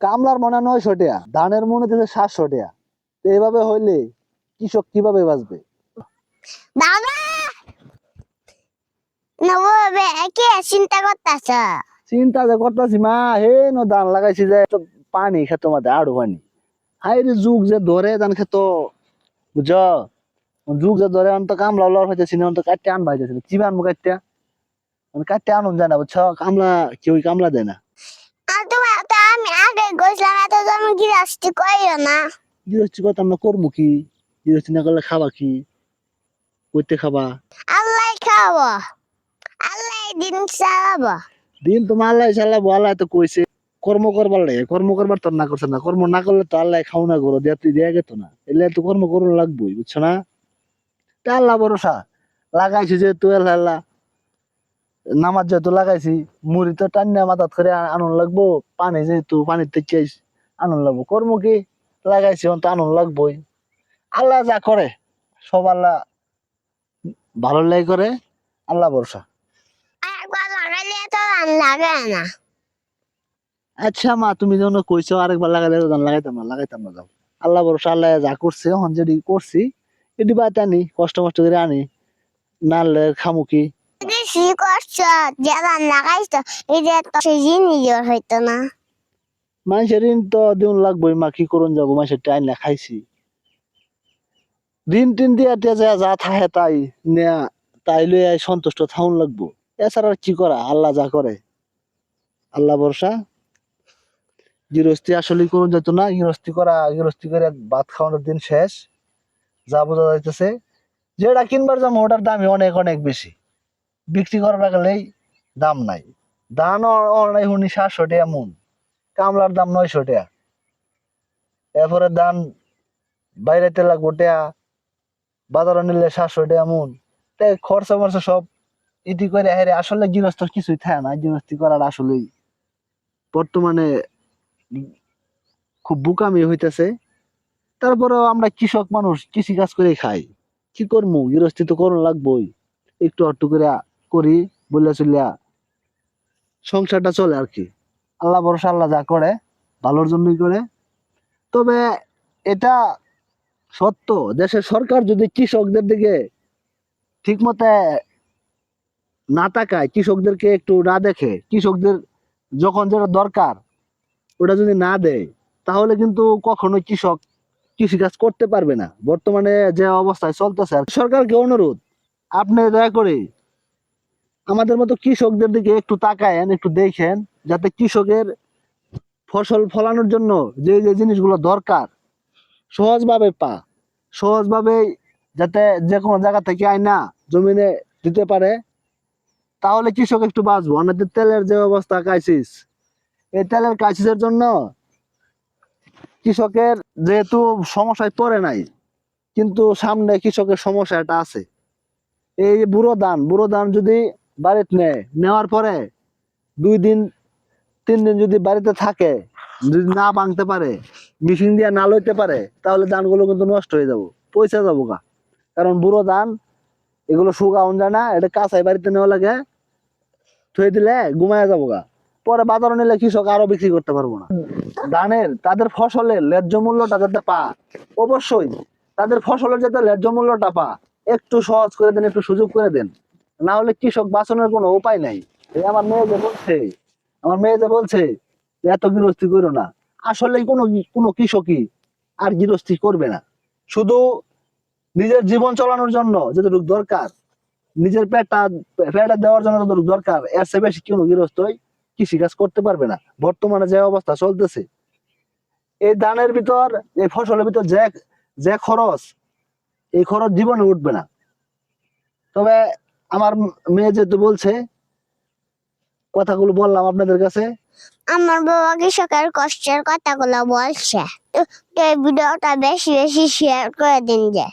কামলার মনে 900 টাকা, ধানের মনে দিতে 700 টাকা। এইভাবে হইলে কৃষক কিভাবে বাঁচবে? বাবা নববে কি চিন্তা করতেছ? চিন্তা যে করতেছি মা, হে নো ধান লাগাইছি যে তো পানি খেত মাঝে আড়ু পানি, হাই রে যুগ যে ধরে ধান খেত, বুঝ যুগ যে ধরে অন্ত কামলা লড় হইতেছি না, অন্ত কাটতে আনবা হইতেছি না, কি আনবো কাটতে? কাটতে আনুন যায় না, বুঝছ? কামলা কেউ কামলা দেয় না। আর তোমার তো আমি আগে গেছিলাম, এত জমি গৃহস্থী করিও না। গৃহস্থী করতাম না, করবো কি? গৃহস্থী না করলে খাবা কি? করতে খাবা? আল্লাহ খাওয়াবো, আল্লাহ দিন চালাবো। দিন তোমার আল্লাহ চালাবো, আল্লাহ তো কইছে কর্ম করবার লাগে, কর্ম করবার তো না করছে না, কর্ম না করলে তো আল্লাহ খাও না করো দেয়া তুই দেয়া গেত না, এলে তো কর্ম করুন লাগবোই, বুঝছো না? তা আল্লাহ ভরসা লাগাইছি যেহেতু আল্লাহ, নামাজ যেহেতু লাগাইছি, মুড়ি তো টান্না মাথাত করে আনন্দ লাগবো, পানি যেহেতু পানির থেকে আনন্দ লাগবো, কর্ম কি লাগাইছি তো আনন্দ লাগবোই। আল্লাহ যা করে সব আল্লাহ ভালো লাই করে, আল্লাহ ভরসা। একবার লাগাইলে তো ধান লাগে না। আচ্ছা মা, তুমি যখন কইছো আরেকবার লাগাইলে লাগাইতাম না যাও, আল্লাহ ভরসা, আল্লাহ যা করছে হন যেটি করছি এটি বাদ আনি, কষ্ট মষ্ট করে আনি, নালে খামু কি? বেশি কষ্ট যে ধান লাগাইছ, এই যে তো সেই নিজের হইতো না। মানুষের ঋণ তো দিন লাগবোই মা, কি করুন যাবো, মানুষের টাইম না খাইছি, ঋণ টিন দিয়া টিয়া যা থাহে তাই নেয়া, তাই লইয়া সন্তুষ্ট থাউন লাগবো, এছাড়া আর কি করা? আল্লাহ যা করে আল্লাহ ভরসা। গৃহস্থী আসলে করুন যেত না, গৃহস্থী করে ভাত খাওয়ানোর দিন শেষ, যা বোঝা যাইতেছে। যেটা কিনবার যাবো ওটার দামই অনেক অনেক বেশি, বিক্রি করার গেলেই দাম নাই। ধান অনাই হুনি 700 টাকা মন, কামলার দাম 900 টাকা, এরপরে ধান বাইরেতে লাগবো টাকা, বাজারে নিলে 700 টাকা মন, তাই খরচা মরচা সব ইতি করে হেরে আসলে গৃহস্থ কিছুই থাকে না, গৃহস্থী করার আসলেই বর্তমানে খুব বোকামি হইতেছে। তারপরেও আমরা কৃষক মানুষ, কৃষি কাজ করে খাই, কি করবো? গৃহস্থী তো করুন লাগবোই, একটু একটু করে করি, বললে চলিয়া সংসারটা চলে আর কি। আল্লাহ ভরসা, আল্লাহ যা করে ভালোর জন্যই করে। তবে এটা সত্য, দেশের সরকার যদি কৃষকদের দিকে ঠিক মতে না তাকায়, কৃষকদেরকে একটু না দেখে, কৃষকদের যখন যেটা দরকার ওটা যদি না দেয়, তাহলে কিন্তু কখনো কৃষক কৃষিকাজ করতে পারবে না। বর্তমানে যে অবস্থায় চলতেছে, আর সরকারকে অনুরোধ, আপনি দয়া করে আমাদের মতো কৃষকদের দিকে একটু তাকায়েন, একটু দেখেন, যাতে কৃষকের ফসল ফলানোর জন্য যে যে জিনিসগুলো দরকার সহজভাবে সহজভাবে, যাতে যে কোনো জায়গা থেকে আইনা জমিনে দিতে পারে, তাহলে কৃষক একটু বাঁচবো। অন্যদের তেলের যে অবস্থা ক্রাইসিস, এই তেলের ক্রাইসিসের জন্য কৃষকের যেহেতু সমস্যায় পড়ে নাই, কিন্তু সামনে কৃষকের সমস্যা এটা আছে। এই যে বুড়ো ধান যদি বাড়িতে নেওয়ার পরে 2 দিন 3 দিন যদি বাড়িতে থাকে, যদি না ভাঙতে পারে, মেশিন দিয়ে না লইতে পারে, তাহলে ধানগুলো কিন্তু নষ্ট হয়ে যাবো, পয়সা যাবো গা। কারণ বুড়ো ধান এগুলো শুকাউন যায় না, এটা কাঁচাই বাড়িতে নেওয়া লাগে, থুয়ে দিলে ঘুমায় যাবো গা, পরে বাজারে নিলে কৃষক আরো বিক্রি করতে পারবো না। তাদের ফসলের ন্যায্য মূল্যটা যাতে অবশ্যই তাদের ফসলের যাতে ন্যায্য মূল্যটা একটু সহজ করে দেন, একটু সুযোগ করে দেন, না হলে কৃষক বাঁচানোর কোনো উপায় নাই। এই আমার মেয়ে যে বলছে যে এত গৃহস্থী করো না, আসলে কোনো কৃষকই আর গৃহস্থী করবে না। শুধু নিজের জীবন চালানোর জন্য যতটুকু দরকার, নিজের পেটটা দেওয়ার জন্য যতটুকু দরকার, এর চেয়ে বেশি কোনো গৃহস্থই কৃষিকাজ করতে পারবে না। বর্তমানে যে অবস্থা চলতেছে, এই ধানের ভিতর, এই ফসলের ভিতর যে যে খরচ, এই খরচ জীবনে উঠবে না। তবে আমার মেয়ে যেহেতু বলছে, কথাগুলো বললাম আপনাদের কাছে। আমার বাবা কৃষকের কষ্টের কথাগুলো বলছে, তো এই ভিডিওটা বেশি বেশি শেয়ার করে দিন যে।